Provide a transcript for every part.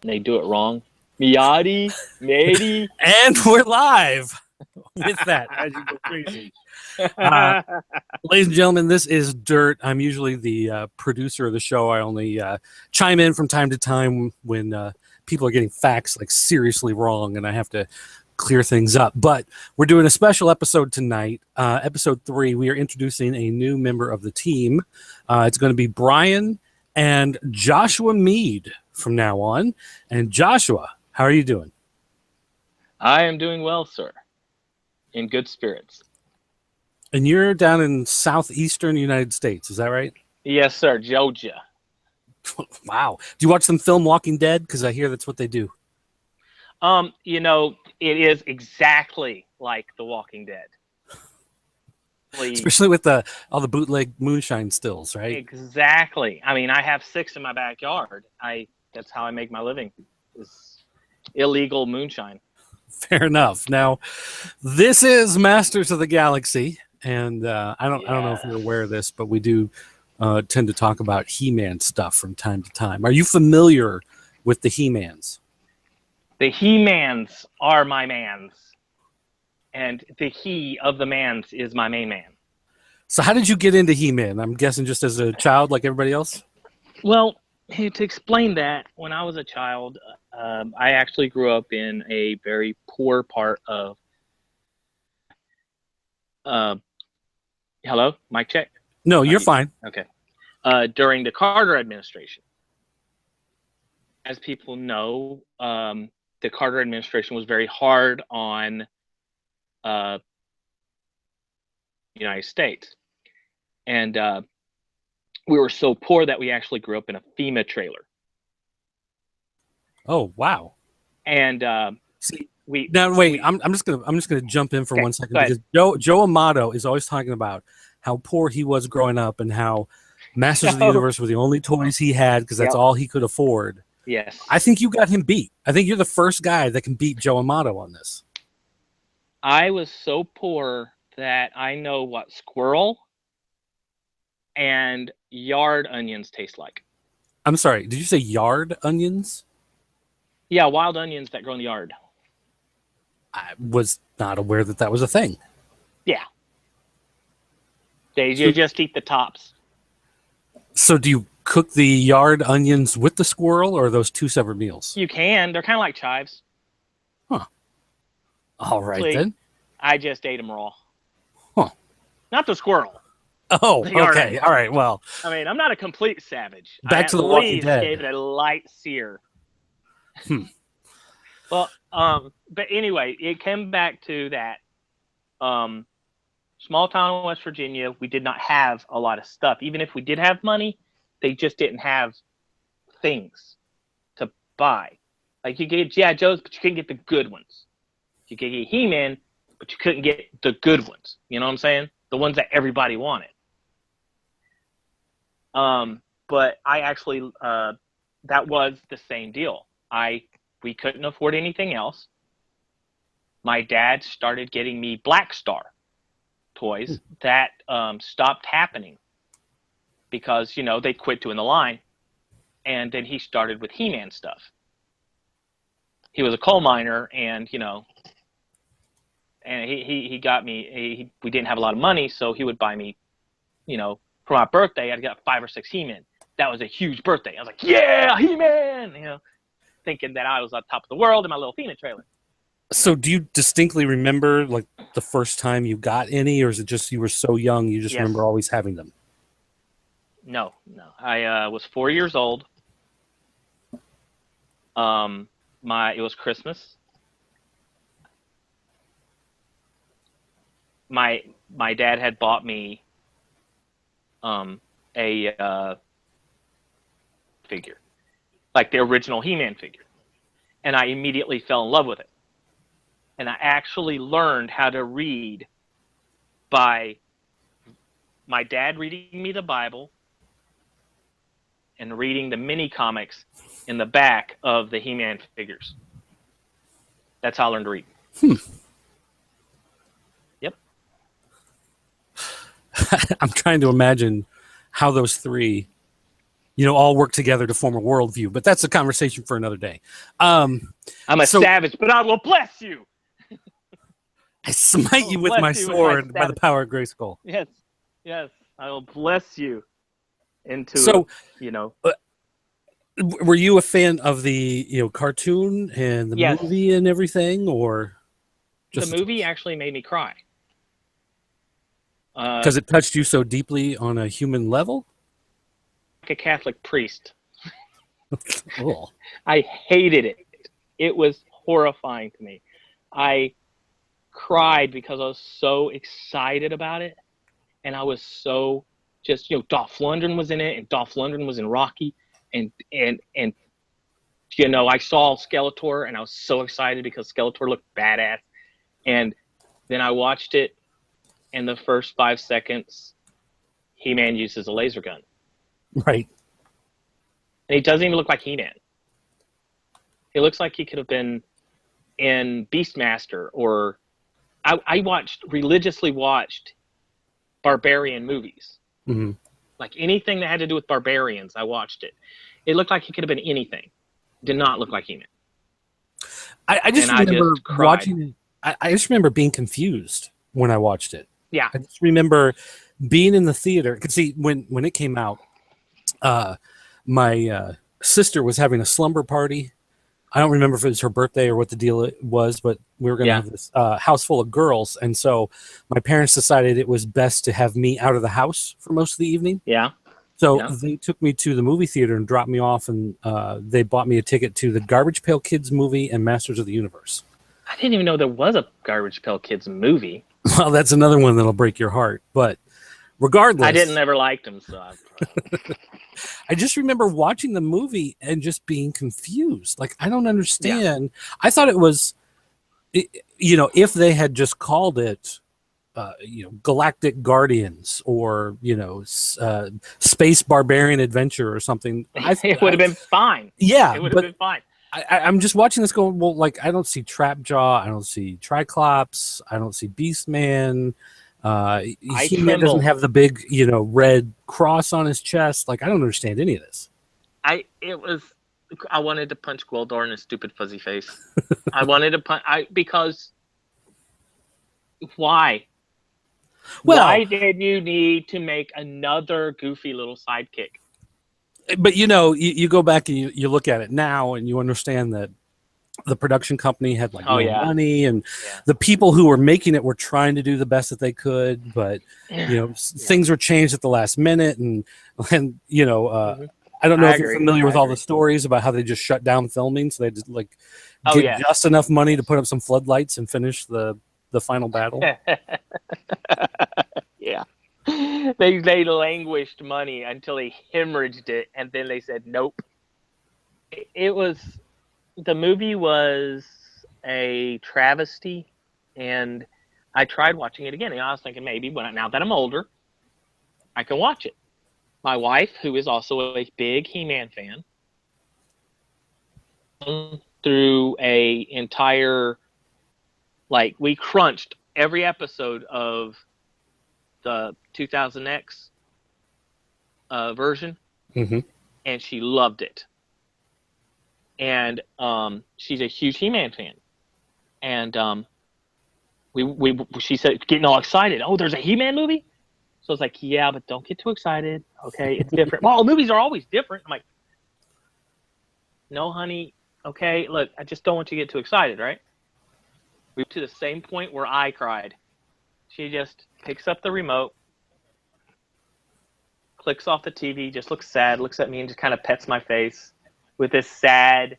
and they do it wrong. Meade, Meade. And we're live with that as you go crazy. Ladies and gentlemen, this is Dirt. I'm usually the producer of the show. I only chime in from time to time when people are getting facts like seriously wrong, and I have to clear things up. But we're doing a special episode tonight, episode 3. We are introducing a new member of the team. It's going to be Brian and Joshua Meade from now on. And Joshua, how are you doing? I am doing well, sir. In good spirits. And you're down in southeastern United States, is that right? Yes, sir. Georgia. Wow. Do you watch some film Walking Dead? Because I hear that's what they do. You know, it is exactly like The Walking Dead. Especially with all the bootleg moonshine stills, right? Exactly. I mean, I have 6 in my backyard. That's how I make my living. It's illegal moonshine. Fair enough. Now, this is Masters of the Galaxy, and I don't know if you're aware of this, but we do tend to talk about He-Man stuff from time to time. Are you familiar with the He-Mans? The He-Mans are my mans, and the he of the mans is my main man. So how did you get into He-Man? I'm guessing just as a child like everybody else? Well, to explain that, when I was a child, I actually grew up in a very poor part of... hello? Mic check? No, you're fine. Okay. During the Carter administration. As people know, the Carter administration was very hard on the United States. And we were so poor that we actually grew up in a FEMA trailer. Oh, wow. And I'm just gonna jump in for 1 second, because Joe Amato is always talking about how poor he was growing up and how Masters of the Universe were the only toys he had because that's all he could afford. Yes. I think you got him beat. I think you're the first guy that can beat Joe Amato on this. I was so poor that I know what squirrel and yard onions taste like. I'm sorry, did you say yard onions? Yeah, wild onions that grow in the yard. I was not aware that that was a thing. Yeah. You just eat the tops. So do you cook the yard onions with the squirrel, or are those two separate meals? You can. They're kind of like chives. Huh. All right, then. I just ate them raw. Huh. Not the squirrel. Oh, okay. All right, well. I mean, I'm not a complete savage. Back to The Walking Dead. I gave it a light sear. Well, but anyway, it came back to that. Small town in West Virginia, we did not have a lot of stuff. Even if we did have money, they just didn't have things to buy. Like you could get G.I. Joes, but you couldn't get the good ones. You could get He-Man, but you couldn't get the good ones. You know what I'm saying? The ones that everybody wanted. But I actually, that was the same deal. We couldn't afford anything else. My dad started getting me Black Star toys. That stopped happening because, you know, they quit doing the line. And then he started with He-Man stuff. He was a coal miner, and, you know, and he got me, we didn't have a lot of money, so he would buy me, you know, for my birthday, I'd got 5 or 6 He-Man. That was a huge birthday. I was like, yeah, He-Man, you know, thinking that I was on top of the world in my little FEMA trailer. So do you distinctly remember, like, the first time you got any, or is it just you were so young you just remember always having them? No. I was 4 years old. It was Christmas. My dad had bought me a figure, like the original He-Man figure, and I immediately fell in love with it. And I actually learned how to read by my dad reading me the Bible and reading the mini comics in the back of the He-Man figures. That's how I learned to read. Yep. I'm trying to imagine how those three all work together to form a worldview. But that's a conversation for another day. I'm a savage, but I will bless you. I smite you with my sword by the power of Grayskull. Yes, yes, I will bless you into, were you a fan of the cartoon and the movie and everything, or just the movie actually made me cry because it touched you so deeply on a human level? Like a Catholic priest. Cool. I hated it. It was horrifying to me. I cried because I was so excited about it, and I was so just Dolph Lundgren was in it, and Dolph Lundgren was in Rocky, and I saw Skeletor, and I was so excited because Skeletor looked badass, and then I watched it, and the first 5 seconds, He-Man uses a laser gun. Right. And he doesn't even look like He-Man. He looks like he could have been in Beastmaster, or I religiously watched barbarian movies. Mm-hmm. Like anything that had to do with barbarians, I watched it. It looked like he could have been anything. Did not look like He-Man. I just remember watching it. I just remember being confused when I watched it. Yeah. I just remember being in the theater. Because see, when it came out, my sister was having a slumber party. I don't remember if it was her birthday or what the deal was, but we were going to have this house full of girls. And so my parents decided it was best to have me out of the house for most of the evening. Yeah. So they took me to the movie theater and dropped me off, and they bought me a ticket to the Garbage Pail Kids movie and Masters of the Universe. I didn't even know there was a Garbage Pail Kids movie. Well, that's another one that'll break your heart. But regardless, I didn't ever like them, so I just remember watching the movie and just being confused. Like, I don't understand. Yeah. I thought it was, if they had just called it, Galactic Guardians or, Space Barbarian Adventure or something, it would have been fine. Yeah. It would have been fine. I'm just watching this going, well, like, I don't see Trapjaw. I don't see Triclops. I don't see Beastman. He-Man doesn't have the big, red cross on his chest. Like, I don't understand any of this. I wanted to punch Gwildor in his stupid fuzzy face. I wanted to punch because why? Well, why did you need to make another goofy little sidekick? But you go back and you look at it now and you understand that the production company had no money, and the people who were making it were trying to do the best that they could, but things were changed at the last minute, and I don't know if you're familiar with all the stories about how they just shut down filming, so they just get just enough money to put up some floodlights and finish the final battle. Yeah. They languished money until they hemorrhaged it, and then they said nope. The movie was a travesty, and I tried watching it again. And I was thinking maybe now that I'm older, I can watch it. My wife, who is also a big He-Man fan, through a entire, we crunched every episode of the 2000X version, and she loved it. And she's a huge He-Man fan, and she said, getting all excited. Oh, there's a He-Man movie. So I was like, yeah, but don't get too excited. Okay, it's different. Well, movies are always different. I'm like, no, honey. Okay, look, I just don't want you to get too excited, right? We went to the same point where I cried. She just picks up the remote, clicks off the TV, just looks sad, looks at me, and just kind of pets my face with this sad,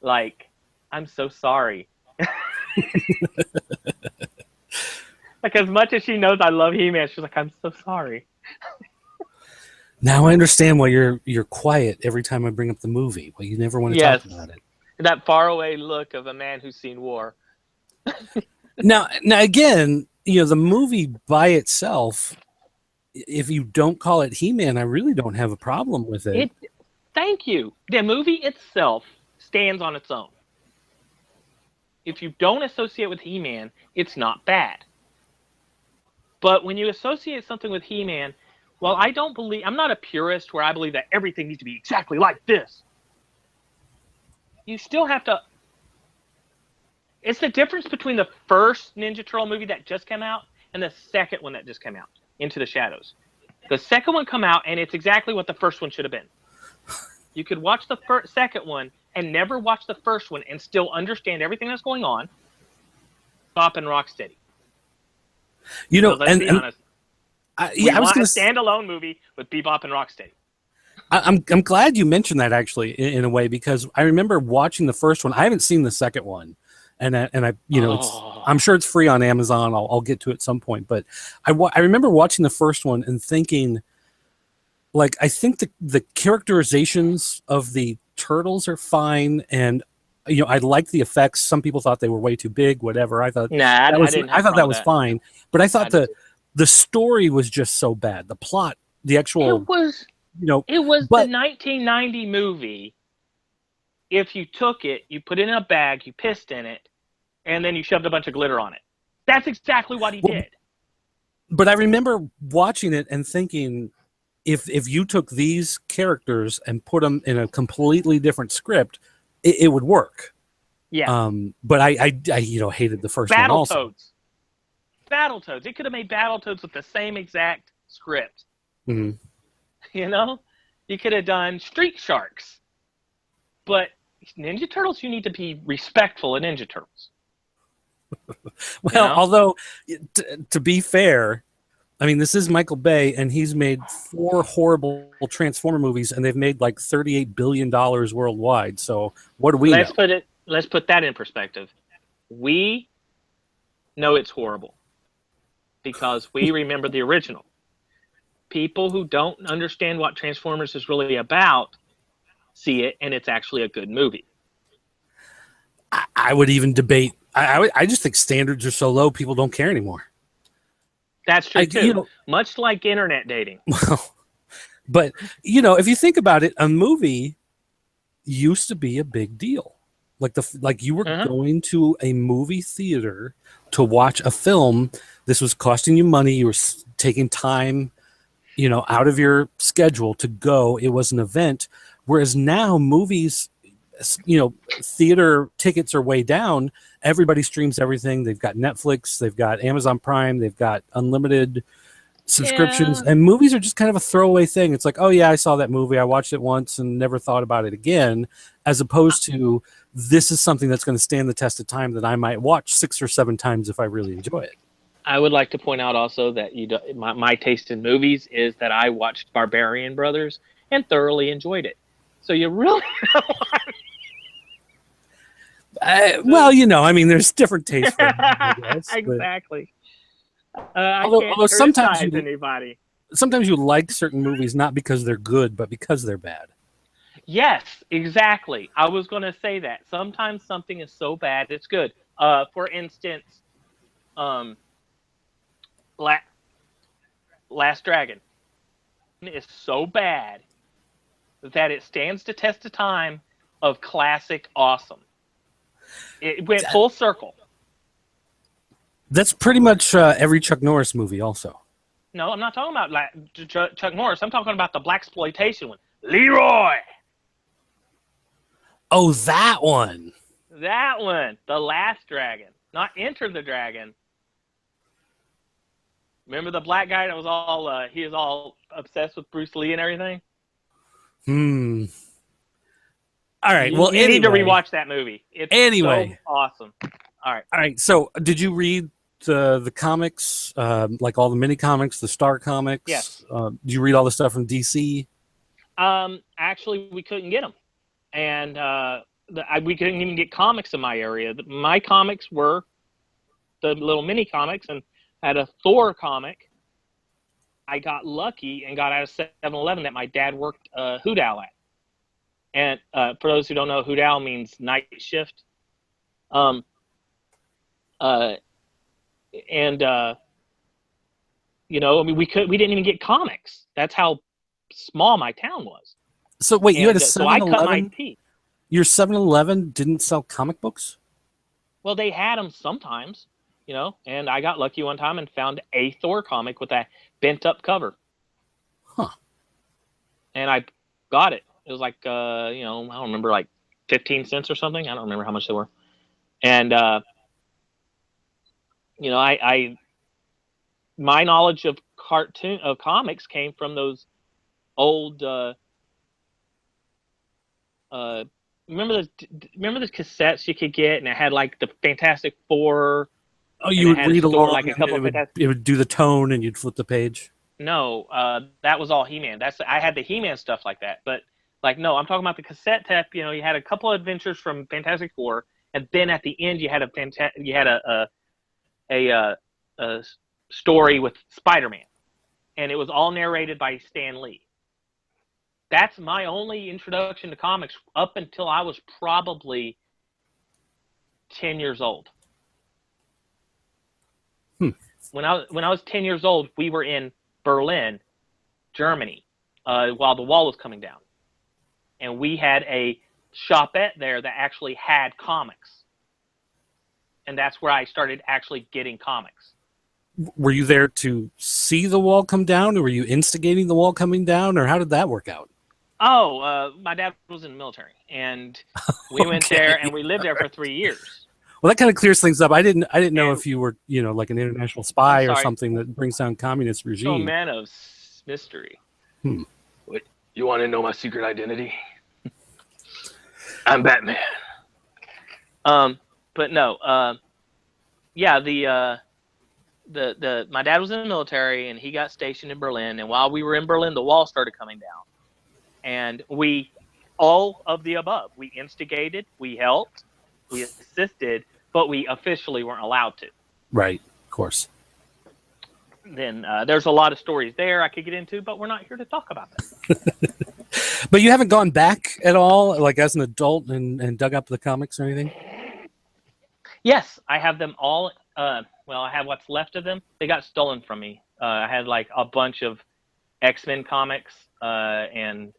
I'm so sorry. As much as she knows I love He-Man, she's like, I'm so sorry. Now I understand why you're quiet every time I bring up the movie. Well, you never want to talk about it. That faraway look of a man who's seen war. Now again, the movie by itself, if you don't call it He-Man, I really don't have a problem with it. Thank you. The movie itself stands on its own. If you don't associate with He-Man, it's not bad. But when you associate something with He-Man, Well, I'm not a purist where I believe that everything needs to be exactly like this. You still have to. It's the difference between the first Ninja Turtle movie that just came out and the second one that just came out, Into the Shadows. The second one come out, and it's exactly what the first one should have been. You could watch the second one and never watch the first one and still understand everything that's going on. Bop and Rocksteady. Let's be honest. I was going to standalone movie with Bebop and Rocksteady. I'm glad you mentioned that actually in a way, because I remember watching the first one. I haven't seen the second one, and I I'm sure it's free on Amazon. I'll get to it at some point. But I remember watching the first one and thinking, like, I think the characterizations of the turtles are fine, and I like the effects. Some people thought they were way too big. Whatever. I thought that was fine, but I thought the story was just so bad. The plot, the actual, it was the 1990 movie. If you took it, you put it in a bag, you pissed in it, and then you shoved a bunch of glitter on it. That's exactly what he did. But I remember watching it and thinking, if you took these characters and put them in a completely different script, it would work. Yeah. But I hated the first one also. Battletoads. It could have made Battletoads with the same exact script. Mm-hmm. You could have done Street Sharks. But Ninja Turtles, you need to be respectful of Ninja Turtles. Well, although, to be fair, I mean, this is Michael Bay, and he's made 4 horrible Transformer movies, and they've made like $38 billion worldwide. So what do we know? Let's put that in perspective. We know it's horrible because we remember the original. People who don't understand what Transformers is really about see it, and it's actually a good movie. I would even debate. I just think standards are so low, people don't care anymore. That's true, too. Much like internet dating. Well, but, if you think about it, a movie used to be a big deal. Like you were going to a movie theater to watch a film. This was costing you money. You were taking time, out of your schedule to go. It was an event. Whereas now movies, theater tickets are way down. Everybody streams everything. They've got Netflix, they've got Amazon Prime, they've got unlimited subscriptions, and movies are just kind of a throwaway thing. It's like, oh yeah, I saw that movie, I watched it once and never thought about it again, as opposed to this is something that's going to stand the test of time that I might watch 6 or 7 times if I really enjoy it. I would like to point out also that my taste in movies is that I watched Barbarian Brothers and thoroughly enjoyed it. So you really I mean, there's different tastes for them, I guess, exactly. Although sometimes sometimes you like certain movies not because they're good, but because they're bad. Yes, exactly. I was going to say that. Sometimes something is so bad it's good. For instance, Last Dragon is so bad that it stands the test of time of classic awesome. It went full circle. That's pretty much every Chuck Norris movie also. No, I'm not talking about Chuck Norris. I'm talking about the blaxploitation one. Leroy! Oh, that one. That one. The Last Dragon. Not Enter the Dragon. Remember the black guy that was he was all obsessed with Bruce Lee and everything? All right. Well, you need to rewatch that movie. It's so awesome. All right. So, did you read the comics, like all the mini comics, the Star comics? Yes. Did you read all the stuff from DC? Actually, we couldn't get them, and we couldn't even get comics in my area. My comics were the little mini comics, and had a Thor comic. I got lucky and got out of 7-Eleven that my dad worked Hoot Owl at. And for those who don't know, Hoot Owl means night shift. I mean, we didn't even get comics. That's how small my town was. So wait, you had a 7-Eleven? So I cut my teeth. Your 7-Eleven didn't sell comic books? Well, they had them sometimes, and I got lucky one time and found a Thor comic with a bent up cover. and I got it. It was like I don't remember, like 15 cents or something. I don't remember how much they were. And I my knowledge of comics came from those old uh, remember the cassettes you could get, and it had like the Fantastic Four, Oh, and you it would had a read store along, like a and then couple of Fantastic. it would do the tone, and you'd flip the page. No, that was all He-Man. I had the He-Man stuff like that, but like no, I'm talking about the cassette tape. You had a couple of adventures from Fantastic Four, and then at the end you had a story with Spider-Man, and it was all narrated by Stan Lee. That's my only introduction to comics up until I was probably 10 years old. When I was 10 years old, we were in Berlin, Germany, while the wall was coming down. And we had a shopette there that actually had comics. And that's where I started actually getting comics. Were you there to see the wall come down, or were you instigating the wall coming down, or how did that work out? Oh, my dad was in the military, and we went there, and we lived there for 3 years. Well, that kind of clears things up. I didn't know if you were, like an international spy or something that brings down communist regime. I'm a man of mystery. What, you want to know my secret identity? I'm Batman. But no, yeah, my dad was in the military, and he got stationed in Berlin. And while we were in Berlin, the wall started coming down, and we, all of the above, we instigated, we helped, we assisted, but we officially weren't allowed to. Right, of course. Then there's a lot of stories there I could get into, but we're not here to talk about that. But you haven't gone back at all, like as an adult, and dug up the comics or anything? Yes, I have them all. Well, I have what's left of them. They got stolen from me. I had like a bunch of X-Men comics and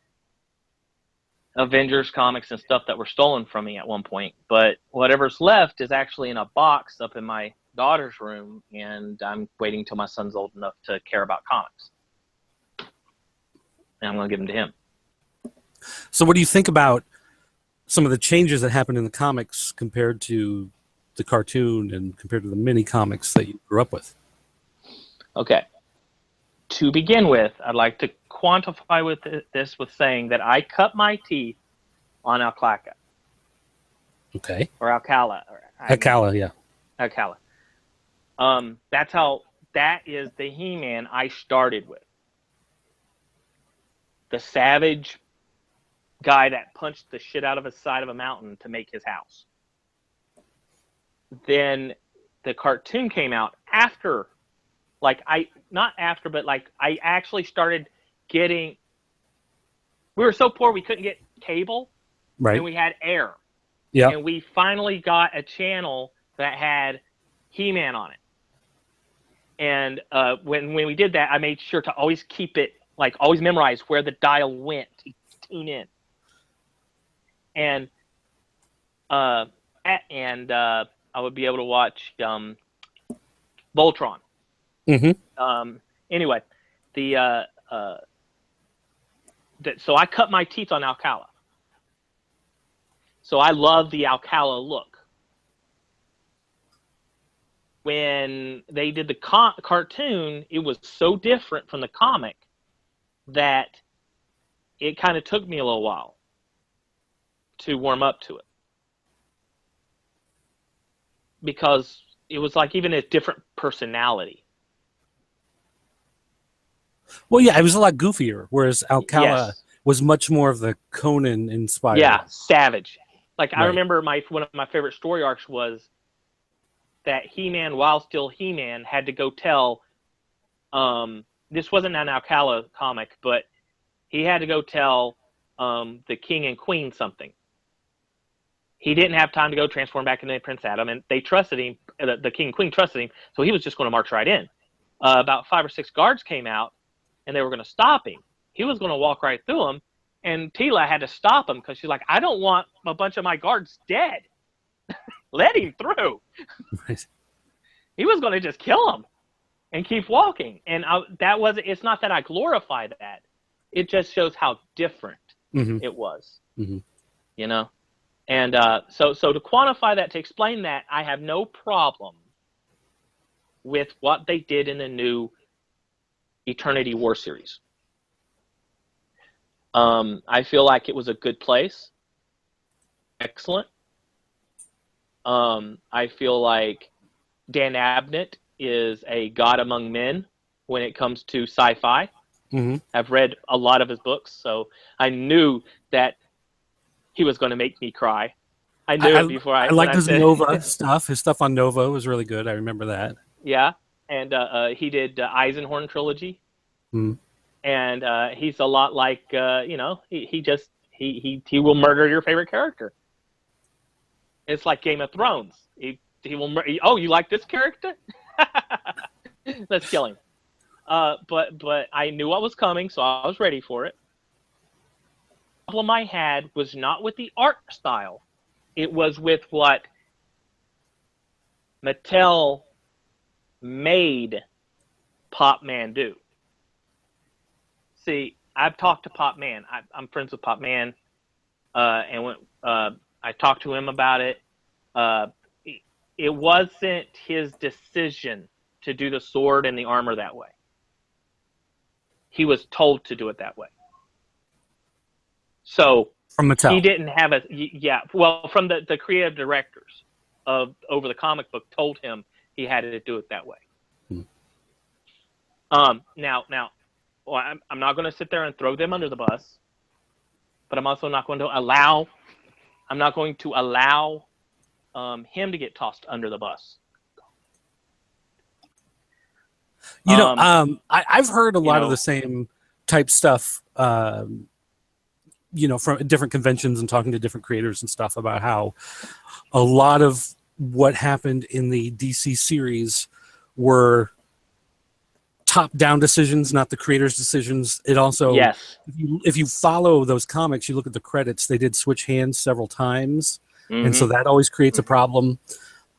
Avengers comics and stuff that were stolen from me at one point. But whatever's left is actually in a box up in my daughter's room, and I'm waiting till my son's old enough to care about comics. And I'm going to give them to him. So what do you think about some of the changes that happened in the comics compared to the cartoon and compared to the mini comics that you grew up with? Okay. To begin with, I'd like to quantify this with saying that I cut my teeth on Alclaca. Okay. Or Alcala. Alcala, yeah. Alcala. That is the He-Man I started with. The savage guy that punched the shit out of the side of a mountain to make his house. Then the cartoon came out after, not after, but I actually started getting, we were so poor we couldn't get cable, right? And we had air. Yeah. And we finally got a channel that had He-Man on it. And when we did that, I made sure to always keep it, always memorize where the dial went to tune in. And I would be able to watch Voltron. Mm-hmm. Anyway, so I cut my teeth on Alcala. So I love the Alcala look. When they did the cartoon, it was so different from the comic that it kind of took me a little while to warm up to it. Because it was even a different personality. Well, yeah, it was a lot goofier, whereas Alcala Yes. was much more of the Conan inspired. Yeah, savage. Right. I remember one of my favorite story arcs was that He-Man, while still He-Man, had to go tell, this wasn't an Alcala comic, but he had to go tell the King and Queen something. He didn't have time to go transform back into Prince Adam, and they trusted him. The King and Queen trusted him, so he was just going to march right in. About 5 or 6 guards came out, and they were going to stop him. He was going to walk right through them, and Tila had to stop him because she's like, I don't want a bunch of my guards dead. Let him through. Right. He was going to just kill him and keep walking. And it's not that I glorify that, It just shows how different Mm-hmm. it was, Mm-hmm. you know? And so to quantify that, to explain that, I have no problem with what they did in the new Eternity War series. I feel like it was a good place. Excellent. I feel like Dan Abnett is a god among men when it comes to sci-fi. Mm-hmm. I've read a lot of his books, so I knew that he was going to make me cry. I knew it before I when liked I his said Nova stuff. His stuff on Nova was really good. I remember that. yeah. And he did Eisenhorn trilogy, Mm. and he's a lot like he will murder your favorite character. It's like Game of Thrones. He will. Oh, you like this character? Let's kill him. But I knew what was coming, so I was ready for it. The problem I had was not with the art style. It was with what Mattel made Pop Man do. See, I've talked to Pop Man. I'm friends with Pop Man, and when I talked to him about it, it wasn't his decision to do the sword and the armor that way. He was told to do it that way. So From Mattel. he didn't have from the creative directors of Over the Comic Book told him he had to do it that way. Now, well, I'm not going to sit there and throw them under the bus, but I'm also not going to allow him to get tossed under the bus. I've heard a lot of the same type stuff, from different conventions and talking to different creators and stuff about how a lot of what happened in the DC series were top-down decisions, not the creators' decisions. It also, yes. if you follow those comics, you look at the credits, they did switch hands several times, and so that always creates a problem.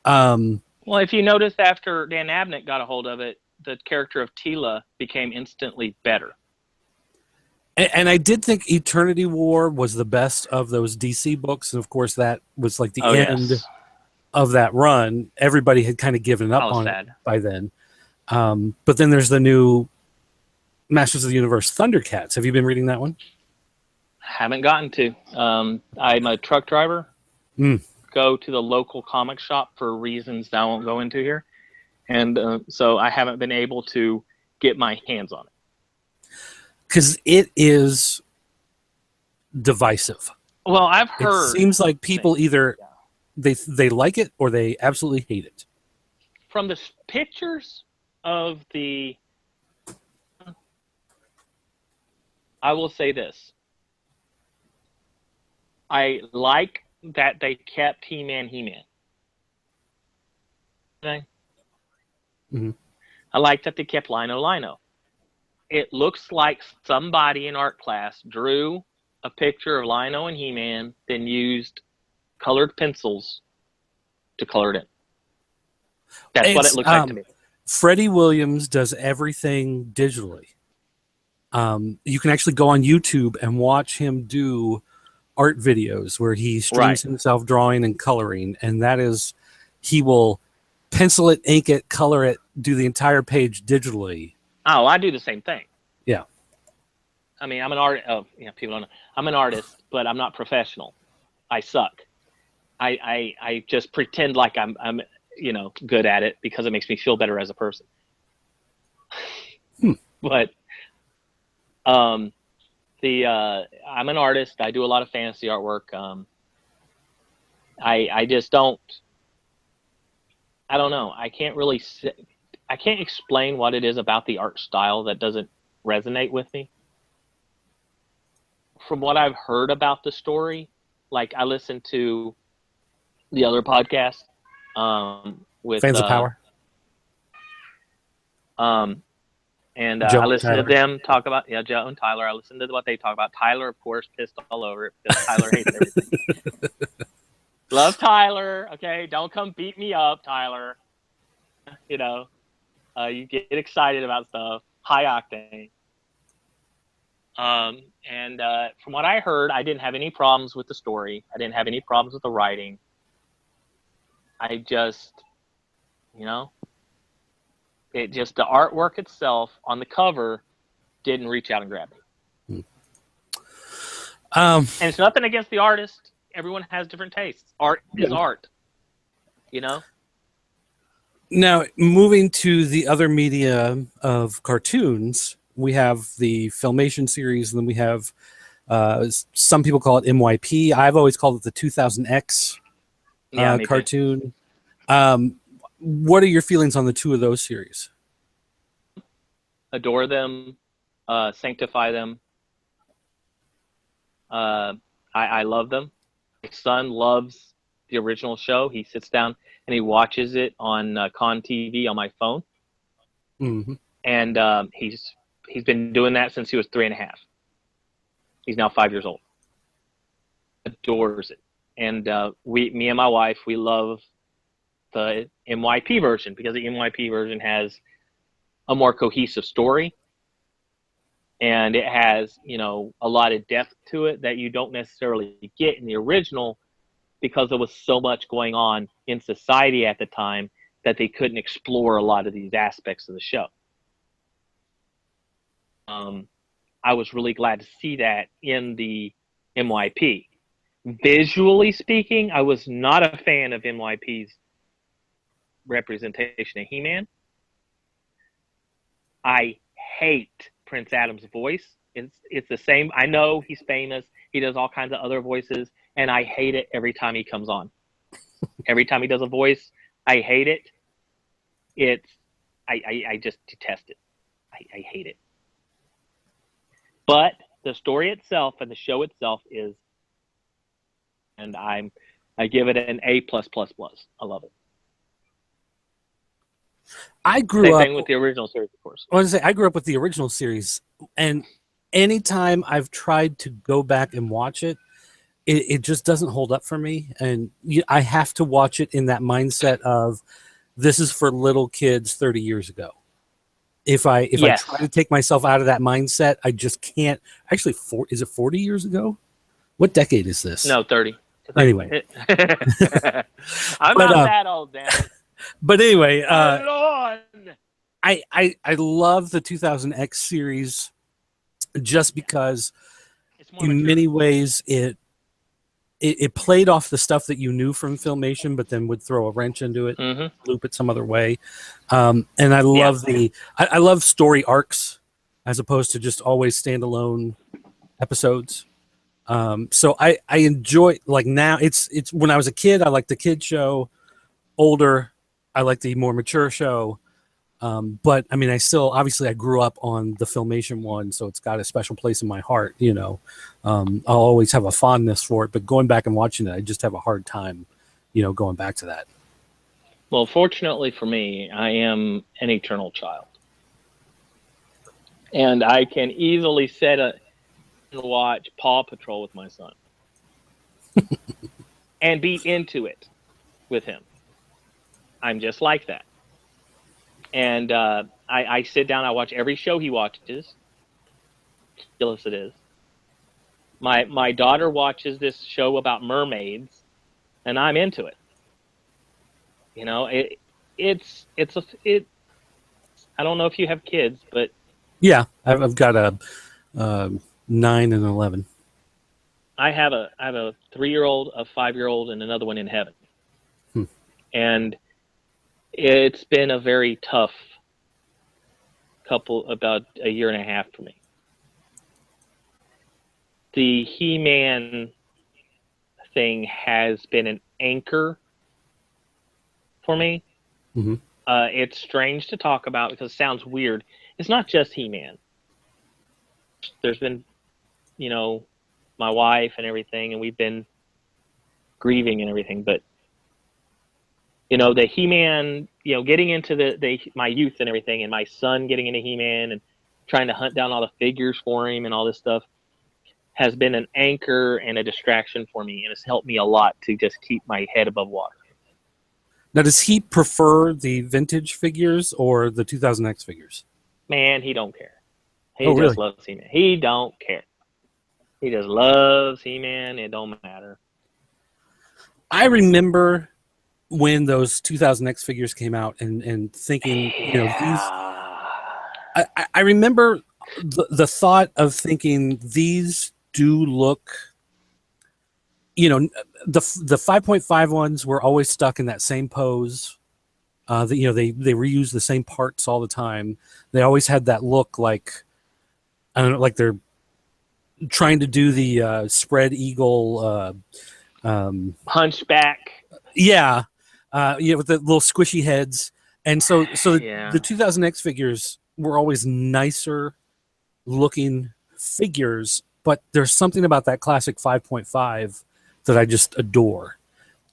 Well, if you notice, after Dan Abnett got a hold of it, the character of Tila became instantly better. And I did think Eternity War was the best of those DC books, and of course that was like the end of that run. Everybody had kind of given up on it by then. But then there's the new Masters of the Universe Thundercats. Have you been reading that one? Haven't gotten to. I'm a truck driver. Go to the local comic shop for reasons that I won't go into here. And so I haven't been able to get my hands on it. Because it is divisive. Well, I've heard. It seems like people either they like it or they absolutely hate it. From the pictures of the... I will say this. I like that they kept He-Man. Okay? Mm-hmm. I like that they kept Lino. It looks like somebody in art class drew a picture of Lino and He-Man, then used colored pencils to color it in. That's what it looks like to me. Freddie Williams does everything digitally. You can actually go on YouTube and watch him do art videos where he streams himself drawing and coloring, and that is, he will pencil it, ink it, color it, do the entire page digitally. Oh, I do the same thing. Yeah. I mean, I'm an artist. Oh, yeah, people don't know. I'm an artist, but I'm not professional. I suck. I just pretend like I'm good at it because it makes me feel better as a person. But I'm an artist. I do a lot of fantasy artwork. I just don't. I don't know. I can't really. I can't explain what it is about the art style that doesn't resonate with me. From what I've heard about the story, like I listened to the other podcast with Fans of Power. And I listened to them talk about Joe and Tyler. I listened to what they talk about. Tyler, of course, pissed all over it because Tyler hates everything. Love Tyler. Okay, don't come beat me up, Tyler. You get excited about stuff. High octane. And from what I heard, I didn't have any problems with the story. I didn't have any problems with the writing. I just, you know, it just, the artwork itself on the cover didn't reach out and grab me. And it's nothing against the artist. Everyone has different tastes. Art is art, you know? Now, moving to the other media of cartoons, we have the Filmation series, and then we have some people call it MYP. I've always called it the 2000X cartoon. What are your feelings on the two of those series? Adore them, sanctify them. I love them. My son loves the original show. He sits down and he watches it on Con TV on my phone. Mm-hmm. And he's been doing that since he was 3.5. He's now 5 years old. Adores it. And me and my wife, we love the MYP version because the MYP version has a more cohesive story. And it has, you know, a lot of depth to it that you don't necessarily get in the original because there was so much going on in society at the time that they couldn't explore a lot of these aspects of the show. I was really glad to see that in the MYP. Visually speaking, I was not a fan of MYP's representation of He-Man. I hate Prince Adam's voice. It's the same. I know he's famous. He does all kinds of other voices, and I hate it every time he comes on. Every time he does a voice, I hate it. I just detest it. I hate it. But the story itself and the show itself is, and I give it an A+++. I love it. I grew Same up thing with the original series, of course. I grew up with the original series, and anytime I've tried to go back and watch it, it just doesn't hold up for me. And I have to watch it in that mindset of this is for little kids 30 years ago. If I try to take myself out of that mindset, I just can't. Actually, is it 40 years ago? What decade is this? No, 30. Anyway. I'm not that old, damn it. But anyway, I love the 2000X series just because in mature. many ways it played off the stuff that you knew from Filmation, but then would throw a wrench into it, loop it some other way. And I love I love story arcs as opposed to just always standalone episodes. So I enjoy, like, now it's when I was a kid, I liked the kid show. Older, I like the more mature show. But I mean, I grew up on the Filmation one, so it's got a special place in my heart, you know. I'll always have a fondness for it, but going back and watching it, I just have a hard time, you know, going back to that. Well, fortunately for me, I am an eternal child. And I can easily and watch Paw Patrol with my son. And be into it with him. I'm just like that. And I sit down, I watch every show he watches. Ridiculous it is. My daughter watches this show about mermaids, and I'm into it. You know, I don't know if you have kids, but yeah, I've got a 9 and 11. I have a 3-year-old, a 5-year-old, and another one in heaven. And it's been a very tough about a year and a half for me. The He-Man thing has been an anchor for me. Mm-hmm. It's strange to talk about because it sounds weird. It's not just He-Man. There's been, you know, my wife and everything, and we've been grieving and everything, but you know, the He-Man, you know, getting into my youth and everything, and my son getting into He-Man and trying to hunt down all the figures for him and all this stuff has been an anchor and a distraction for me, and it's helped me a lot to just keep my head above water. Now, does he prefer the vintage figures or the 2000X figures? Man, he don't care. He Oh, just really? loves He-Man. He don't care. He just loves He-Man. It don't matter. I remember when those 2000X figures came out and thinking, these. Yeah. I remember the thought of thinking these do look. The 5.5 ones were always stuck in that same pose. They reuse the same parts all the time. They always had that look like, I don't know, like they're trying to do the spread eagle. Hunchback. Yeah, with the little squishy heads. And so Yeah. the 2000X figures were always nicer looking figures, but there's something about that classic 5.5 that I just adore.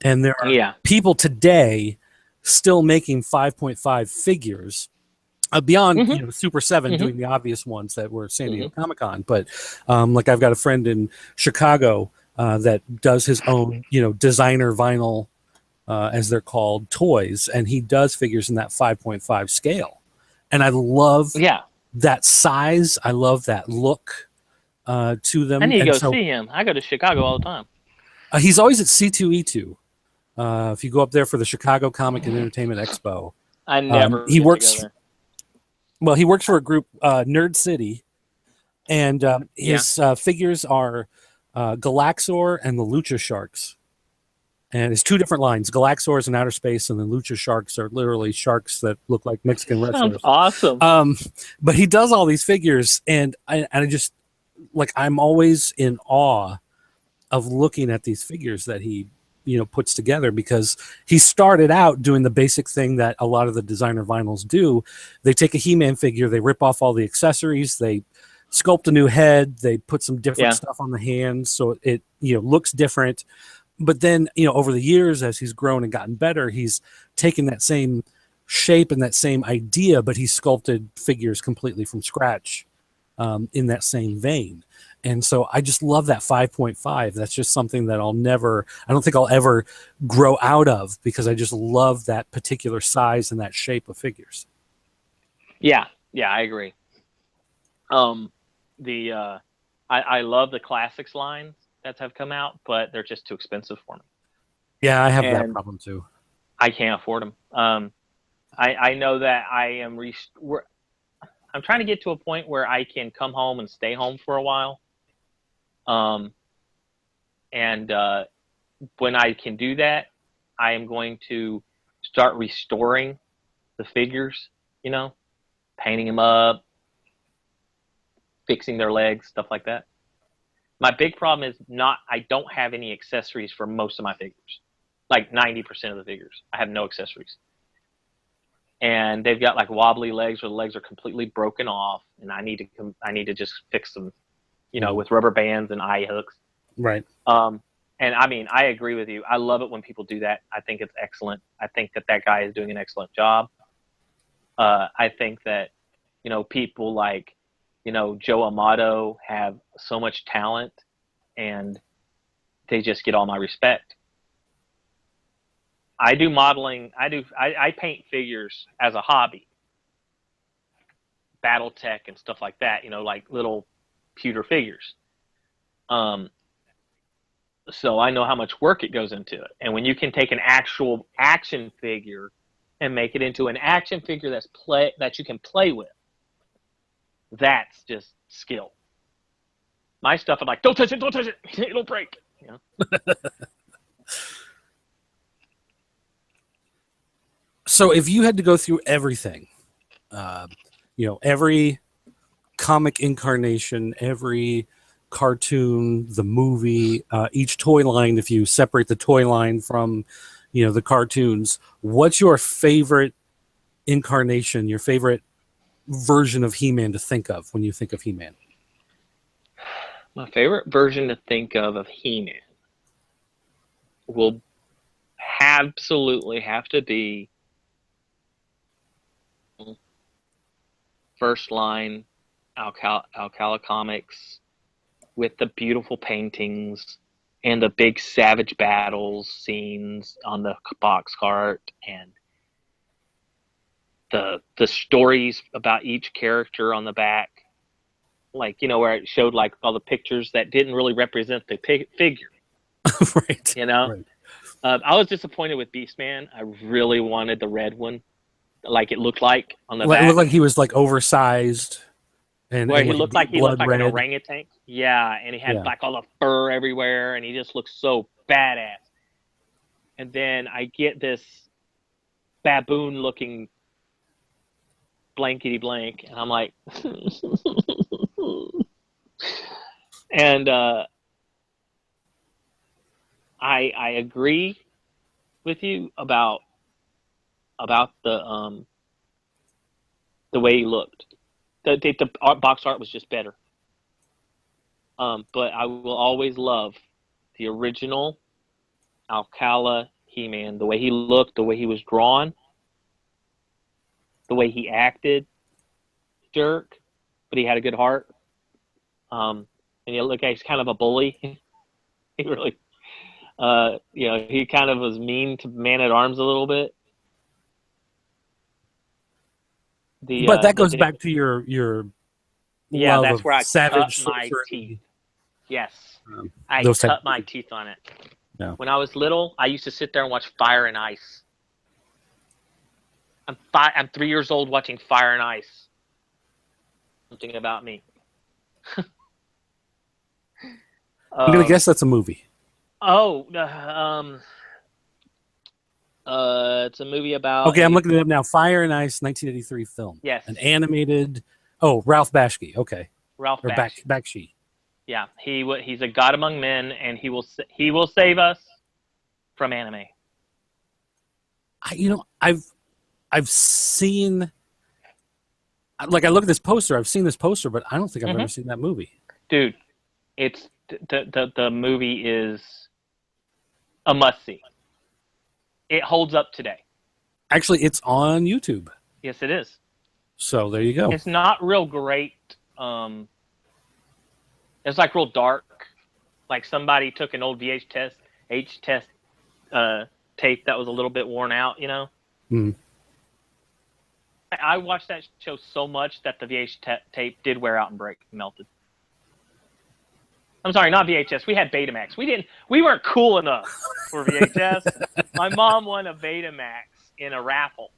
And there are Yeah. people today still making 5.5 figures beyond Super 7 doing the obvious ones that were San Diego Comic-Con. But like I've got a friend in Chicago that does his own designer vinyl, as they're called, toys, and he does figures in that 5.5 scale. And I love that size. I love that look to them. I need to and go so, see him. I go to Chicago all the time. He's always at C2E2. If you go up there for the Chicago Comic and Entertainment Expo, I never he get works. to go there. Well, he works for a group, Nerd City, and his figures are Galaxor and the Lucha Sharks. And it's two different lines. Galaxor is in outer space, and the Lucha Sharks are literally sharks that look like Mexican wrestlers. Sounds awesome. But he does all these figures, and I just, like, I'm always in awe of looking at these figures that he puts together, because he started out doing the basic thing that a lot of the designer vinyls do. They take a He-Man figure, they rip off all the accessories, they sculpt a new head, they put some different stuff on the hands so it looks different. But then over the years, as he's grown and gotten better, he's taken that same shape and that same idea, but he sculpted figures completely from scratch in that same vein. And so I just love that 5.5. That's just something that I don't think I'll ever grow out of, because I just love that particular size and that shape of figures. Yeah, I agree. I love the classics lines that have come out, but they're just too expensive for me. Yeah, I have that problem too. I can't afford them. I know that I'm trying to get to a point where I can come home and stay home for a while. And when I can do that, I am going to start restoring the figures, painting them up, fixing their legs, stuff like that. My big problem is I don't have any accessories for most of my figures. Like 90% of the figures, I have no accessories. And they've got like wobbly legs, or the legs are completely broken off, and I need to just fix them, with rubber bands and eye hooks. Right. And I mean, I agree with you. I love it when people do that. I think it's excellent. I think that guy is doing an excellent job. I think that, people like, Joe Amato have so much talent, and they just get all my respect. I do modeling. I paint figures as a hobby, BattleTech and stuff like that, like little pewter figures. So I know how much work it goes into it. And when you can take an actual action figure and make it into an action figure that you can play with, that's just skill. My stuff, I'm like, don't touch it, it'll break. So if you had to go through everything, every comic incarnation, every cartoon, the movie, each toy line, if you separate the toy line from, the cartoons, what's your favorite incarnation, your favorite version of He-Man to think of when you think of He-Man? My favorite version to think of He-Man will absolutely have to be first line Alcala Comics, with the beautiful paintings and the big savage battles scenes on the box cart, and the stories about each character on the back. like, you know, where it showed like all the pictures that didn't really represent the figure. Right. You know, Right. I was disappointed with Beastman. I really wanted the red one, like it looked like on the It back, looked like he was like oversized, where and he like looked deep like blood an red. orangutan. Yeah, and he had Yeah. like all the fur everywhere, and he just looked so badass. And then I get this baboon-looking blankety blank, and I'm like, and I agree with you about the way he looked. The box art was just better. But I will always love the original Alcala He-Man. The way he looked, the way he was drawn, the way he acted. Jerk, but he had a good heart. And you look, he's kind of a bully. He really, you know, he kind of was mean to Man at Arms a little bit. But that goes back to your yeah, love that's of where I savage cut my sorcery. teeth. Yes, I Those type cut of my movies. teeth on it. Yeah. When I was little, I used to sit there and watch Fire and Ice. I'm 3 years old watching Fire and Ice. Something about me. I'm gonna guess that's a movie. Oh, it's a movie about. Okay, I'm looking it up now. Fire and Ice, 1983 film. Yes. An animated. Oh, Ralph Bakshi. Okay. Ralph Or Bakshi. Bakshi. Yeah, he's a god among men, and he will save us from anime. I've seen. Like I look at this poster. I've seen this poster, but I don't think I've ever seen that movie. Dude, it's the movie is a must see. It holds up today. Actually, it's on YouTube. Yes, it is. So there you go. It's not real great. It's like real dark. Like somebody took an old VHS tape that was a little bit worn out, you know? Mm. I watched that show so much that the VHS tape did wear out and melted. I'm sorry, not VHS. We had Betamax. We weren't cool enough for VHS. My mom won a Betamax in a raffle.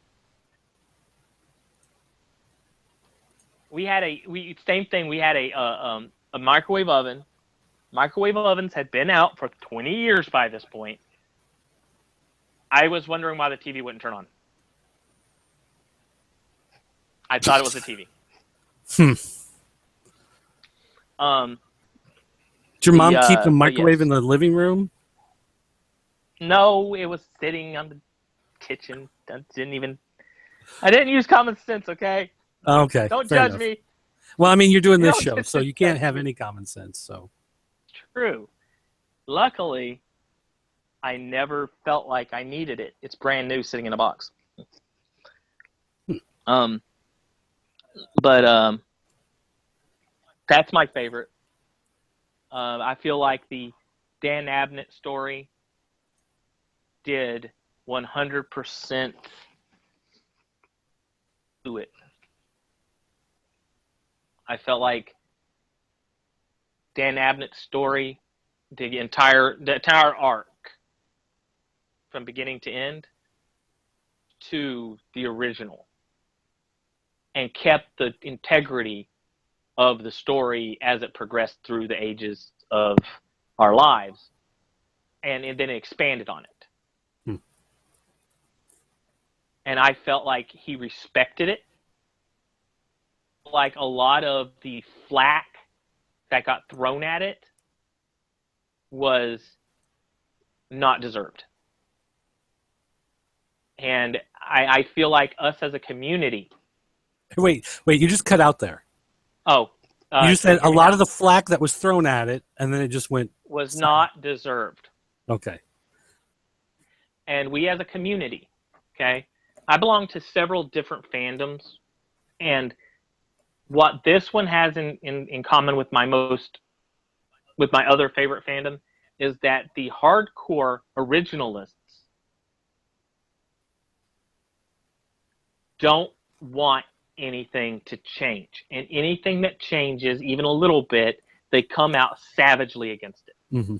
Same thing. We had a microwave oven. Microwave ovens had been out for 20 years by this point. I was wondering why the TV wouldn't turn on. I thought it was a TV. Did your mom keep the microwave in the living room? No, it was sitting on the kitchen. I didn't use common sense, okay? Okay. Don't judge me. Well, I mean, you're doing this show, so you can't have any common sense. So true. Luckily, I never felt like I needed it. It's brand new, sitting in a box. But that's my favorite. I feel like the Dan Abnett story did 100% to it. I felt like Dan Abnett's story, the entire arc, from beginning to end, to the original, and kept the integrity of the story as it progressed through the ages of our lives, and then expanded on it. And I felt like he respected it. Like a lot of the flack that got thrown at it was not deserved. And I feel like us as a community. Wait, you just cut out there. Oh. You just said a lot of the flack that was thrown at it, and then it just went... was not deserved. Okay. And we as a community, okay? I belong to several different fandoms, and what this one has in common with my other favorite fandom is that the hardcore originalists don't want anything to change. And anything that changes, even a little bit, they come out savagely against it. Mm-hmm.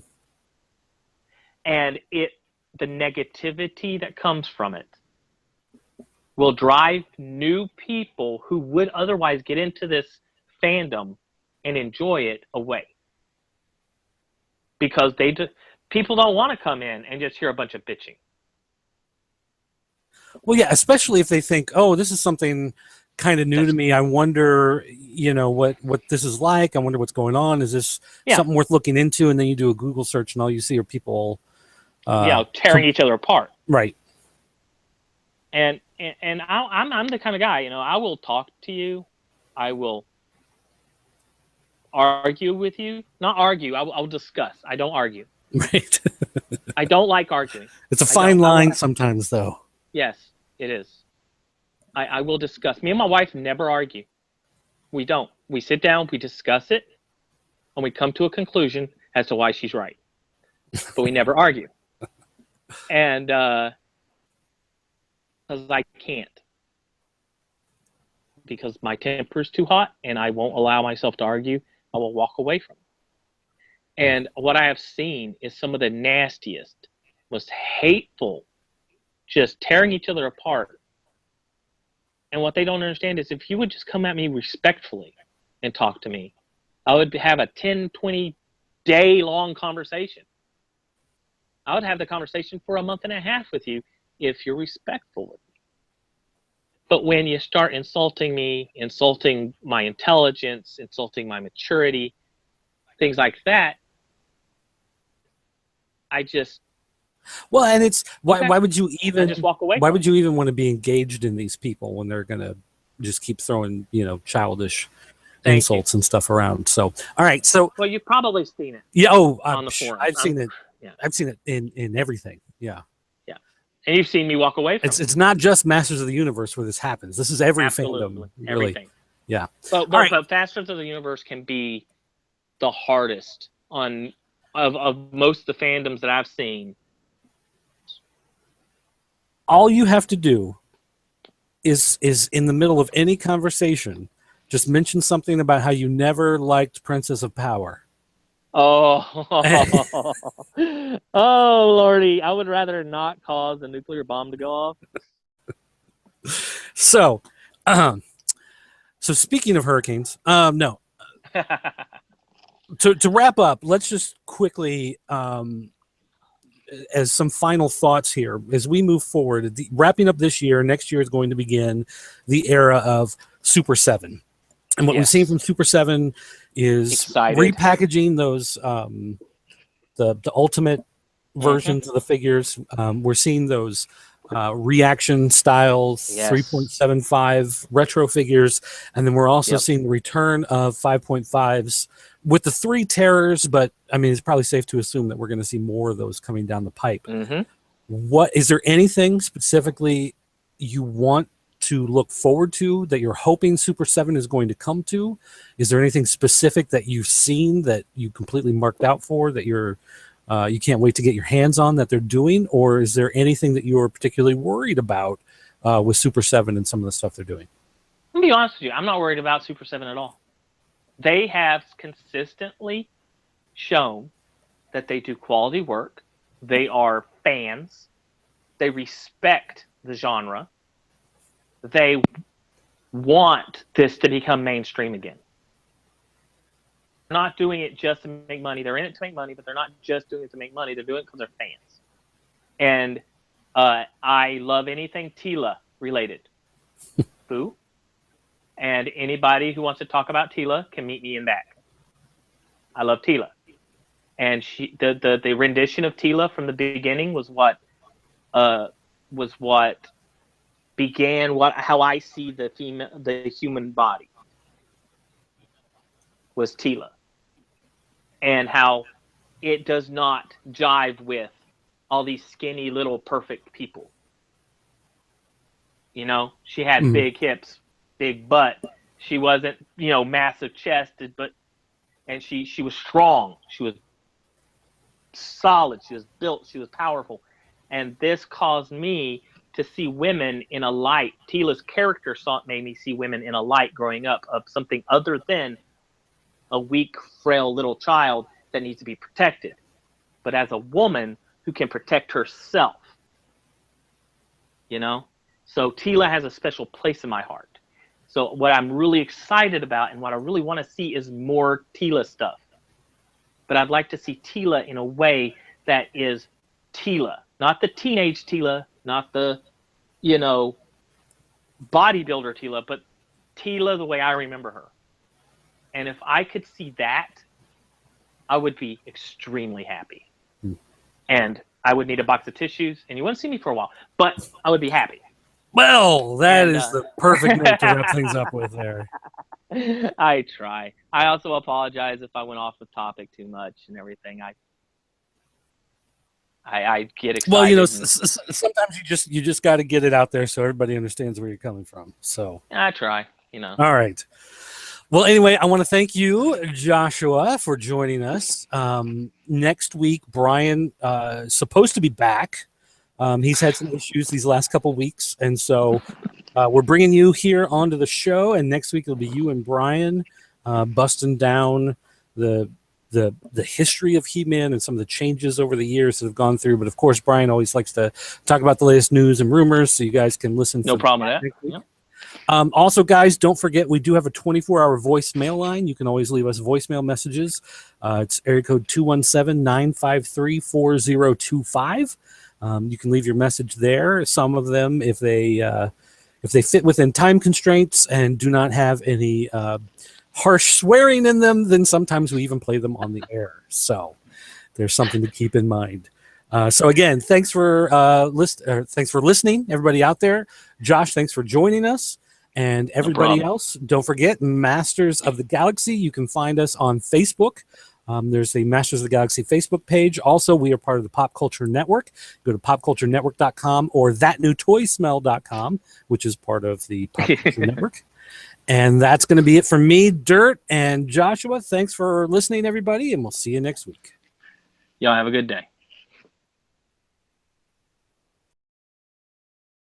And the negativity that comes from it will drive new people who would otherwise get into this fandom and enjoy it away. Because people don't want to come in and just hear a bunch of bitching. Well, yeah, especially if they think, oh, this is something kind of new to me. I wonder, what this is like. I wonder what's going on. Is this something worth looking into? And then you do a Google search and all you see are people tearing each other apart. Right. And I'm the kind of guy, I will talk to you. I will argue with you. Not argue. I'll discuss. I don't argue. Right. I don't like arguing. It's a fine line sometimes, though. Yes, it is. I will discuss. Me and my wife never argue. We don't. We sit down, we discuss it, and we come to a conclusion as to why she's right. But we never argue. And because I can't. Because my temper's too hot, and I won't allow myself to argue. I will walk away from it. And what I have seen is some of the nastiest, most hateful, just tearing each other apart. And what they don't understand is if you would just come at me respectfully and talk to me, I would have a 10, 20 day long conversation. I would have the conversation for a month and a half with you if you're respectful with me. But when you start insulting me, insulting my intelligence, insulting my maturity, things like that, I just... Well, and it's why would you even just walk away? Why would you even want to be engaged in these people when they're going to just keep throwing, childish insults and stuff around? So, all right. So, well, you've probably seen it. Yeah. Oh, on the forum. I've seen it. Yeah. I've seen it in everything. Yeah. Yeah. And you've seen me walk away from it. It's not just Masters of the Universe where this happens. This is every fandom. Really. Everything. Yeah. But Masters of the Universe can be the hardest of most of the fandoms that I've seen. All you have to do is in the middle of any conversation, just mention something about how you never liked Princess of Power. Oh, oh, Lordy! I would rather not cause a nuclear bomb to go off. So speaking of hurricanes, no. To wrap up, let's just quickly. As some final thoughts here, as we move forward, wrapping up this year, next year is going to begin the era of Super 7. And what we've seen from Super 7 is repackaging those, the ultimate versions of the figures. We're seeing those reaction styles, 3.75 retro figures. And then we're also seeing the return of 5.5s with the 3 terrors, but I mean, it's probably safe to assume that we're going to see more of those coming down the pipe. What is there anything specifically you want to look forward to that you're hoping Super 7 is going to come to? Is there anything specific that you've seen that you completely marked out for that you can't wait to get your hands on that they're doing? Or is there anything that you're particularly worried about with Super 7 and some of the stuff they're doing? Let me be honest with you. I'm not worried about Super 7 at all. They have consistently shown that they do quality work. They are fans. They respect the genre. They want this to become mainstream again. They're not doing it just to make money. They're in it to make money, but they're not just doing it to make money. They're doing it because they're fans. And I love anything Tila related. Boo. And anybody who wants to talk about Tila can meet me in back. I love Tila. And the rendition of Tila from the beginning was what began how I see the human body was Tila. And how it does not jive with all these skinny little perfect people. She had big hips, big butt. She wasn't, massive chested, and she was strong. She was solid. She was built. She was powerful. And this caused me to see women in a light. Tila's character made me see women in a light growing up of something other than a weak, frail little child that needs to be protected, but as a woman who can protect herself, you know? So Tila has a special place in my heart. So what I'm really excited about and what I really want to see is more Tila stuff. But I'd like to see Tila in a way that is Tila, not the teenage Tila, not the, you know, bodybuilder Tila, but Tila the way I remember her. And if I could see that, I would be extremely happy. And I would need a box of tissues, and you wouldn't see me for a while, but I would be happy. Well, that is the perfect note to wrap things up with there. I try. I also apologize if I went off the topic too much and everything. I get excited. Well, you know, sometimes you just got to get it out there so everybody understands where you're coming from. So I try, you know. All right. Well, anyway, I want to thank you, Joshua, for joining us. Next week, Brian is supposed to be back. He's had some issues these last couple weeks, and so we're bringing you here onto the show. And next week it'll be you and Brian busting down the history of He-Man and some of the changes over the years that have gone through. But of course, Brian always likes to talk about the latest news and rumors, so you guys can listen. No problem with that. Yep. Also, guys, don't forget, we do have a 24-hour voicemail line. You can always leave us voicemail messages. It's area code 217-953-4025. You can leave your message there. Some of them, if they fit within time constraints and do not have any harsh swearing in them, then sometimes we even play them on the air. So there's something to keep in mind. So again, thanks for listening, everybody out there. Josh, thanks for joining us. And everybody else, don't forget, Masters of the Galaxy. You can find us on Facebook. There's a Masters of the Galaxy Facebook page. Also, we are part of the Pop Culture Network. Go to popculturenetwork.com or thatnewtoysmell.com, which is part of the Pop Culture Network. And that's going to be it for me, Dirt, and Joshua. Thanks for listening, everybody, and we'll see you next week. Y'all have a good day.